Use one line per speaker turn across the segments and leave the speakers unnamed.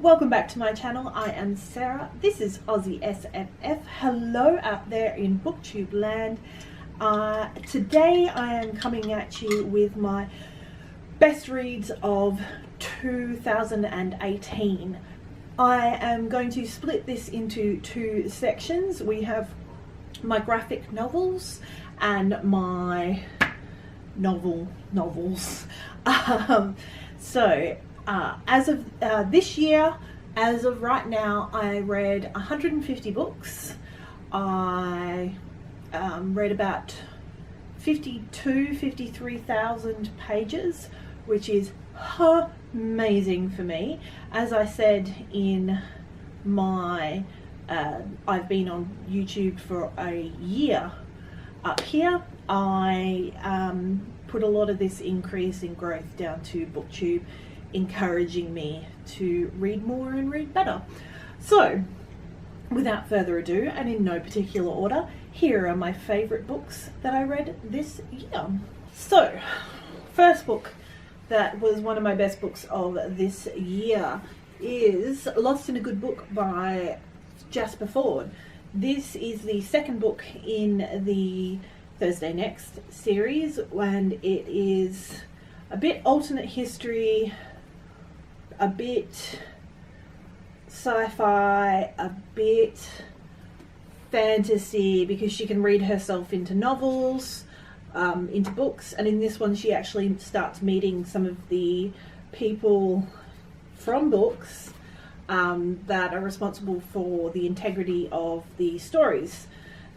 Welcome back to my channel. I am Sarah. This is Aussie SFF. Hello out there in booktube land. Today I am coming at you with my best reads of 2018. I am going to split this into two sections. We have my graphic novels and my novels. As of this year, as of right now, I read 150 books. I read about 53,000 pages, which is amazing for me. As I said in my, I've been on YouTube for a year up here. I put a lot of this increase in growth down to BookTube, encouraging me to read more and read better. So without further ado, and in no particular order, here are my favorite books that I read this year. So first book that was one of my best books of this year is Lost in a Good Book by Jasper Fforde. This is the second book in the Thursday Next series, and it is a bit alternate history, a bit sci-fi, a bit fantasy, because she can read herself into novels, into books, and in this one she actually starts meeting some of the people from books that are responsible for the integrity of the stories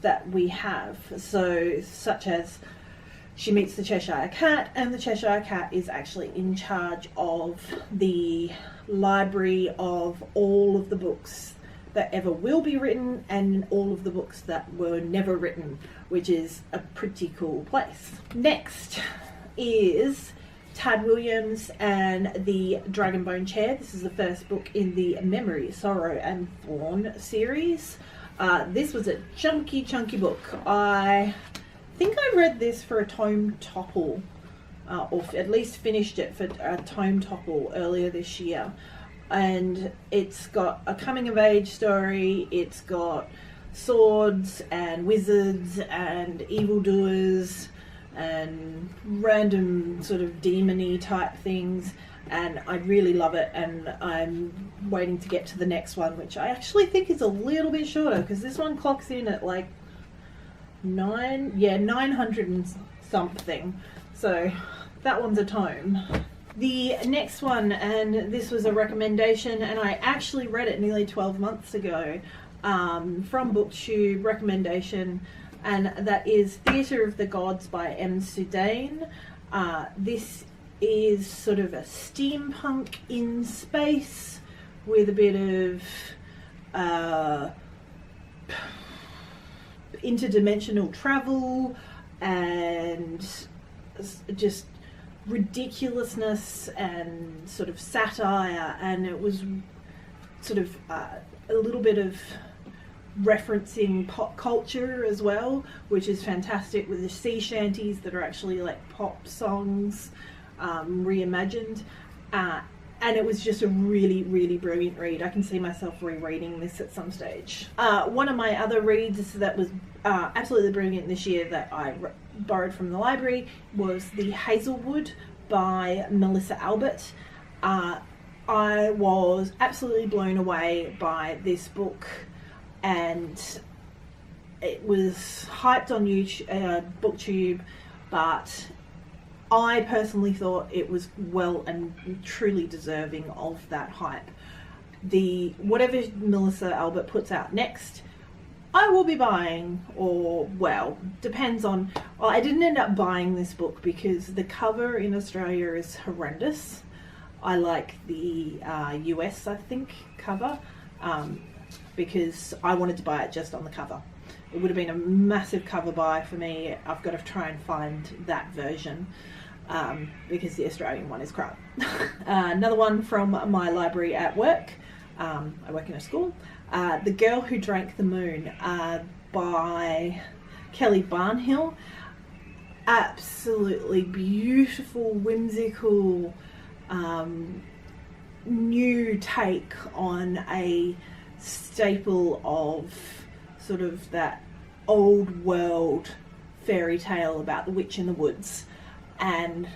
that we have. So such as she meets the Cheshire Cat, and the Cheshire Cat is actually in charge of the library of all of the books that ever will be written and all of the books that were never written, which is a pretty cool place. Next is Tad Williams and the Dragonbone Chair. This is the first book in the Memory, Sorrow and Thorn series. This was a chunky book. I think I read this for a tome topple, or at least finished it for a tome topple earlier this year. And it's got a coming of age story, it's got swords and wizards and evildoers and random sort of demon-y type things, and I really love it, and I'm waiting to get to the next one, which I actually think is a little bit shorter, because this one clocks in at like 900 and something, so that one's a tome. The next one, and this was a recommendation, and I actually read it nearly 12 months ago, from BookTube recommendation, and that is Theatre of the Gods by M. Sudane. This is sort of a steampunk in space with a bit of interdimensional travel and just ridiculousness and sort of satire, and it was sort of a little bit of referencing pop culture as well, which is fantastic, with the sea shanties that are actually like pop songs reimagined, and it was just a really brilliant read. I can see myself rereading this at some stage. One of my other reads that was absolutely brilliant this year that I borrowed from the library was The Hazelwood by Melissa Albert. I was absolutely blown away by this book, and it was hyped on YouTube, BookTube, but I personally thought it was well and truly deserving of that hype. Whatever Melissa Albert puts out next, I will be buying, or well, depends on. Well, I didn't end up buying this book because the cover in Australia is horrendous. I like the US, I think, cover, because I wanted to buy it just on the cover. It would have been a massive cover buy for me. I've got to try and find that version, because the Australian one is crap. Another one from my library at work. I work in a school. The Girl Who Drank the Moon by Kelly Barnhill. Absolutely beautiful, whimsical, new take on a staple of sort of that old world fairy tale about the witch in the woods. And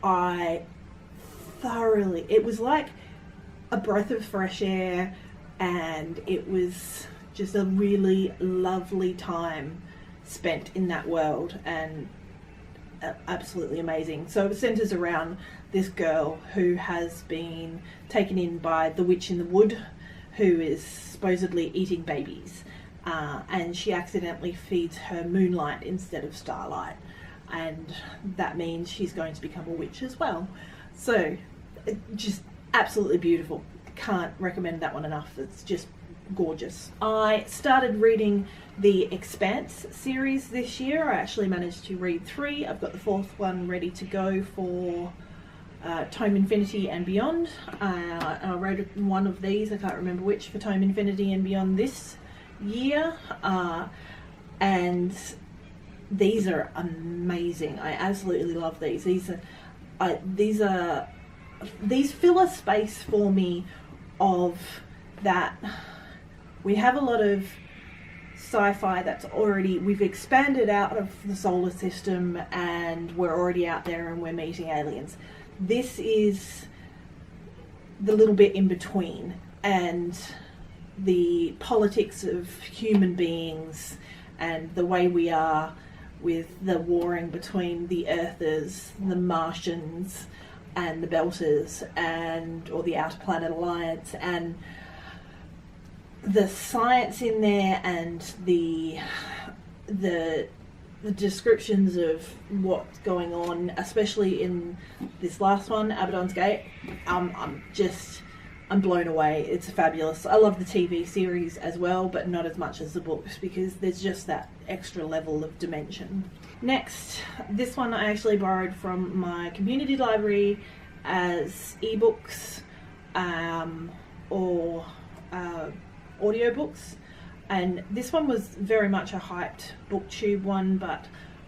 I thoroughly, it was like a breath of fresh air, and it was just a really lovely time spent in that world, and absolutely amazing. So it centers around this girl who has been taken in by the witch in the wood, who is supposedly eating babies, and she accidentally feeds her moonlight instead of starlight, and that means she's going to become a witch as well. So just absolutely beautiful. Can't recommend that one enough. It's just gorgeous. I started reading the Expanse series this year. I actually managed to read 3. I've got the 4th one ready to go for Tome Infinity and Beyond. I read one of these, I can't remember which, for Tome Infinity and Beyond this year, and these are amazing. I absolutely love these. These fill a space for me of that. We have a lot of sci-fi that's already, we've expanded out of the solar system and we're already out there and we're meeting aliens. This is the little bit in between, and the politics of human beings and the way we are with the warring between the Earthers, the Martians, and the Belters, or the Outer Planet Alliance, and the science in there, and the descriptions of what's going on, especially in this last one, Abaddon's Gate. I'm blown away. It's fabulous. I love the TV series as well, but not as much as the books, because there's just that extra level of dimension. Next, this one I actually borrowed from my community library as ebooks or audiobooks, and this one was very much a hyped booktube one, but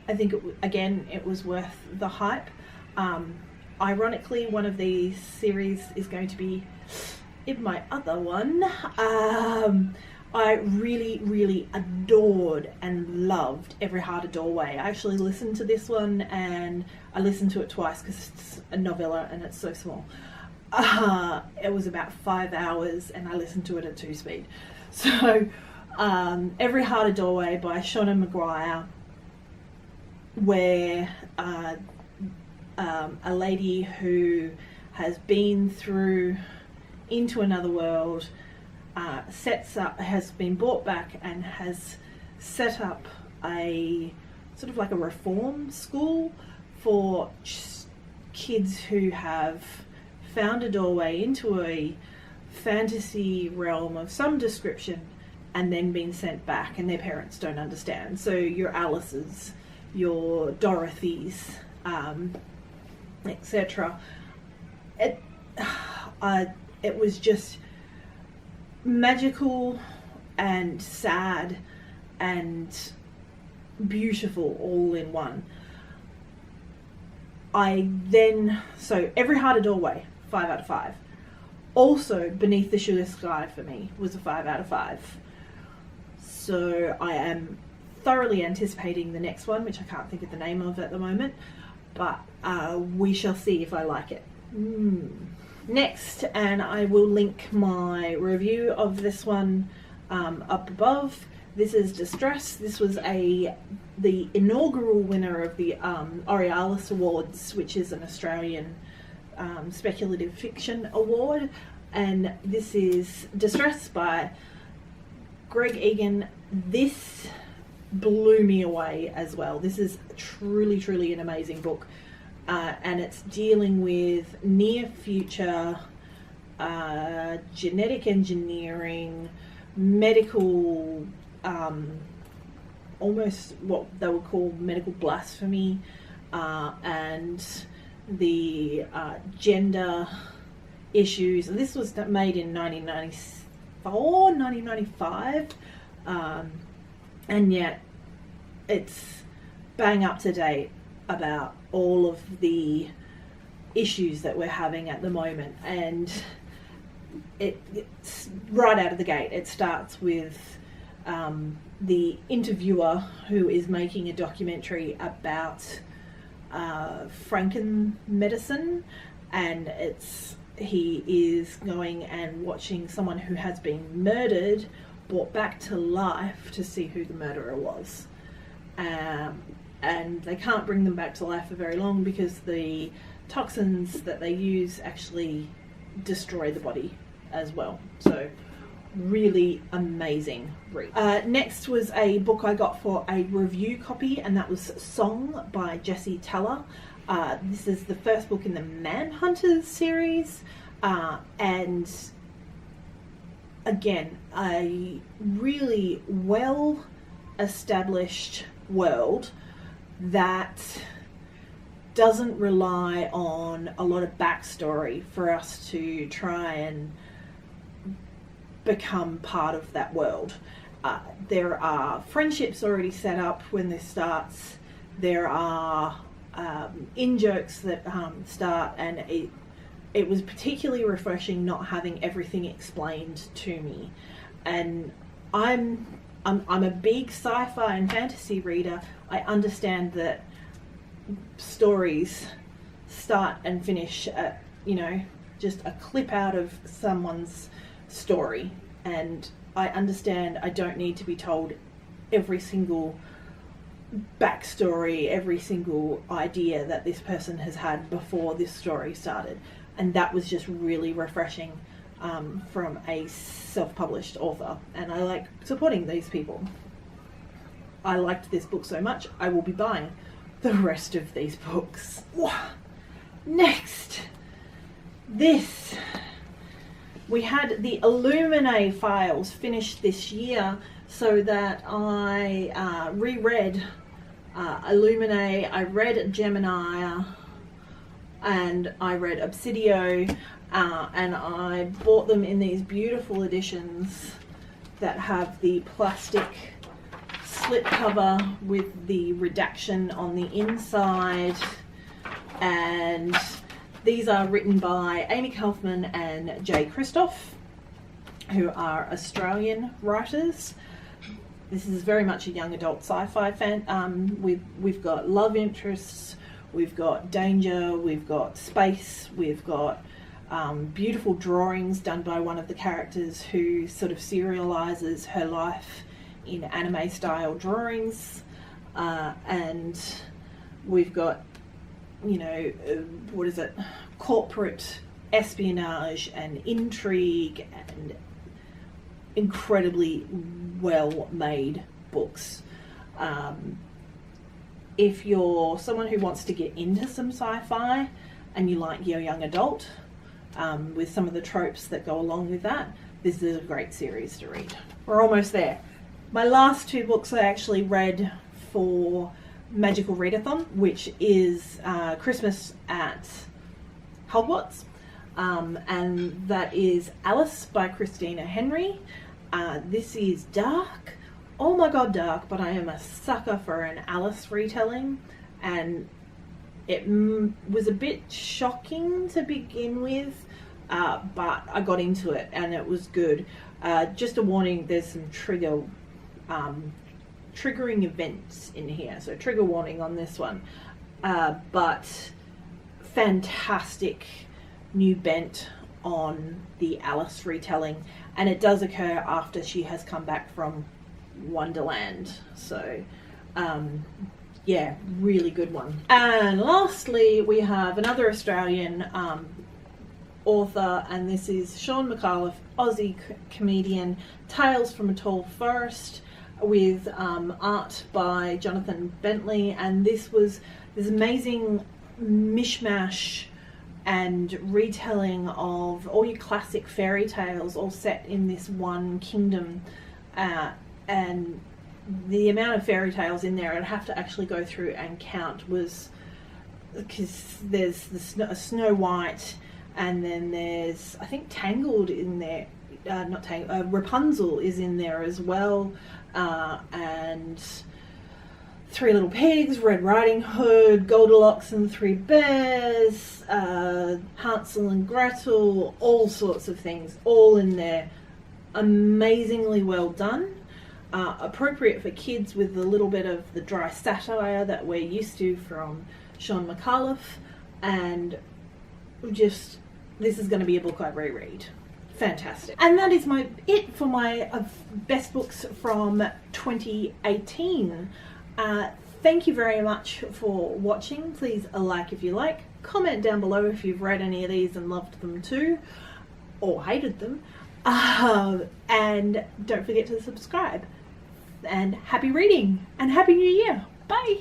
I think it was worth the hype. Ironically, one of these series is going to be in my other one. I really, really adored and loved Every Heart a Doorway. I actually listened to this one, and I listened to it twice because it's a novella and it's so small. It was about 5 hours, and I listened to it at 2 speed. So, Every Heart a Doorway by Shauna Maguire, where a lady who has been through into another world has been brought back and has set up a sort of like a reform school for kids who have found a doorway into a fantasy realm of some description and then been sent back, and their parents don't understand. So your Alice's, your Dorothy's, etc. It was just magical and sad and beautiful all in one. So Every Heart a Doorway, 5 out of 5. Also, Beneath the Sugar Sky for me was a 5 out of 5. So I am thoroughly anticipating the next one, which I can't think of the name of at the moment, but we shall see if I like it. Next, and I will link my review of this one up above. This is Distress. This was the inaugural winner of the Aurealis Awards, which is an Australian speculative fiction award, and this is Distress by Greg Egan. This blew me away as well. This is truly, truly an amazing book, and it's dealing with near future genetic engineering, medical, almost what they would call medical blasphemy, and the gender issues. This was made in 1995, and yet it's bang up to date about all of the issues that we're having at the moment. And it's right out of the gate. It starts with the interviewer who is making a documentary about Franken medicine, and he is going and watching someone who has been murdered brought back to life to see who the murderer was. And they can't bring them back to life for very long because the toxins that they use actually destroy the body as well. So really amazing read. Next was a book I got for a review copy, and that was Song by Jessie Teller. This is the first book in the Manhunters series, and again, a really well established world that doesn't rely on a lot of backstory for us to try and become part of that world. There are friendships already set up when this starts. There are in-jokes that start, and it was particularly refreshing not having everything explained to me. And I'm a big sci-fi and fantasy reader. I understand that stories start and finish at, just a clip out of someone's story, and I understand I don't need to be told every single backstory, every single idea that this person has had before this story started. And that was just really refreshing from a self-published author, and I like supporting these people. I liked this book so much, I will be buying the rest of these books. Next, we had the Illuminae files finished this year, so that I reread Illuminae, I read Gemini, and I read Obsidio, and I bought them in these beautiful editions that have the plastic slipcover with the redaction on the inside, and these are written by Amy Kaufman and Jay Christoph, who are Australian writers. This is very much a young adult sci-fi fan. We've got love interests, we've got danger, we've got space, we've got beautiful drawings done by one of the characters who sort of serializes her life in anime style drawings, and we've got, corporate espionage and intrigue and incredibly well made books. If you're someone who wants to get into some sci-fi and you like your young adult, with some of the tropes that go along with that, this is a great series to read. We're almost there. My last two books I actually read for Magical Readathon, which is Christmas at Hogwarts, and that is Alice by Christina Henry. This is dark, oh my god dark, but I am a sucker for an Alice retelling, and it was a bit shocking to begin with, but I got into it and it was good. Just a warning, there's some triggering events in here, so trigger warning on this one, but fantastic new bent on the Alice retelling, and it does occur after she has come back from Wonderland, so yeah, really good one. And lastly, we have another Australian author, and this is Sean McAuliffe, Aussie comedian, Tales from a Tall Forest, with art by Jonathan Bentley, and this was this amazing mishmash and retelling of all your classic fairy tales all set in this one kingdom, and the amount of fairy tales in there I'd have to actually go through and count, was because there's the Snow White, and then there's, I think, Tangled in there, not Tangled, Rapunzel is in there as well, and Three Little Pigs, Red Riding Hood, Goldilocks and the Three Bears, Hansel and Gretel, all sorts of things, all in there. Amazingly well done. Appropriate for kids with a little bit of the dry satire that we're used to from Sean McAuliffe, and just, this is going to be a book I reread. Fantastic. And that is it for my best books from 2018. Thank you very much for watching. Please like if you like, comment down below if you've read any of these and loved them too, or hated them, and don't forget to subscribe. And happy reading and happy new year. Bye.